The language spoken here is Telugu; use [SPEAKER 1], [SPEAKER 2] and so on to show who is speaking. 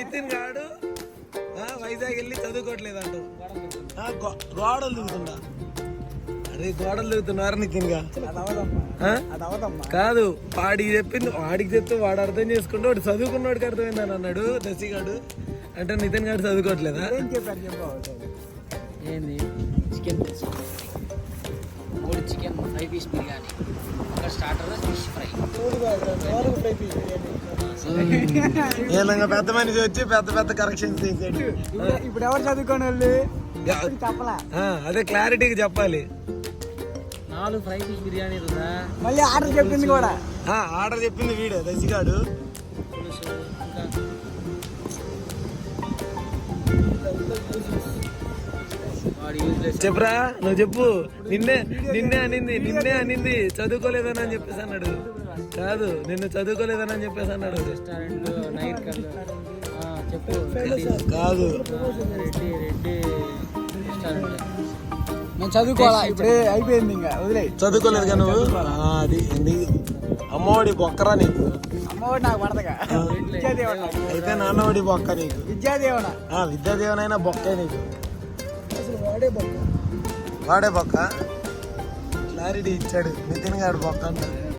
[SPEAKER 1] నితిన్ గాడు వైజాగ్ వెళ్ళి చదువుకోవట్లేదు అంటూ గోడలు దిగుతుండా. అరే గోడలు దిగుతున్నారు నితిన్ గా. కాదు వాడికి చెప్పింది వాడికి చెప్తే వాడు అర్థం చేసుకుంటే వాడు చదువుకున్నవాడికి అర్థమైందని అన్నాడు దశిగాడు. అంటే నితిన్ గారు చదువుకోవట్లేదా?
[SPEAKER 2] ఏంది చికెన్ 3 చికెన్ 5 పీస్ బిర్యానీ, ఒక స్టార్టర్ ఫిష్ ఫ్రై.
[SPEAKER 1] ఏలంగా పెద్ద మనిషి వచ్చి పెద్ద పెద్ద కరెక్షన్స్ చేశాడు.
[SPEAKER 2] ఇప్పుడు ఎవరు చదువుకోని వాళ్ళు చెప్పలా.
[SPEAKER 1] అదే క్లారిటీగా చెప్పాలి.
[SPEAKER 2] 4 ఫ్రై పీస్ బిర్యానీ
[SPEAKER 3] మళ్ళీ ఆర్డర్ చెప్పింది కూడా.
[SPEAKER 1] ఆర్డర్ చెప్పింది వీడే దశిగాడు. చెప్పురా నువ్వు చెప్పు. నిన్నే అనింది చదువుకోలేదని అని చెప్పేసి అన్నాడు. కాదు నిన్ను చదువుకోలేదని అని చెప్పేసి అన్నాడు.
[SPEAKER 2] రెస్టారెంట్ నైట్ చెప్పు.
[SPEAKER 1] కాదు
[SPEAKER 2] రెడ్డి రెస్టారెంట్.
[SPEAKER 3] నేను చదువుకోవాలా ఇప్పుడే అయిపోయింది ఇంకా వదిలే.
[SPEAKER 1] చదువుకోలేదుగా నువ్వు. అది అమ్మఒడి బొక్కరా నీకు.
[SPEAKER 3] అమ్మఒడి నాకు పడదగా. విద్యాదేవన
[SPEAKER 1] అయితే నాన్నఒడి బొక్క నీకు.
[SPEAKER 3] విద్యాదేవన
[SPEAKER 1] విద్యాదేవనైనా బొక్కే నీకు.
[SPEAKER 3] వాడే బొక్క.
[SPEAKER 1] వాడే బొక్క. క్లారిటీ ఇచ్చాడు నితిన్ గారు బొక్క అంటారు.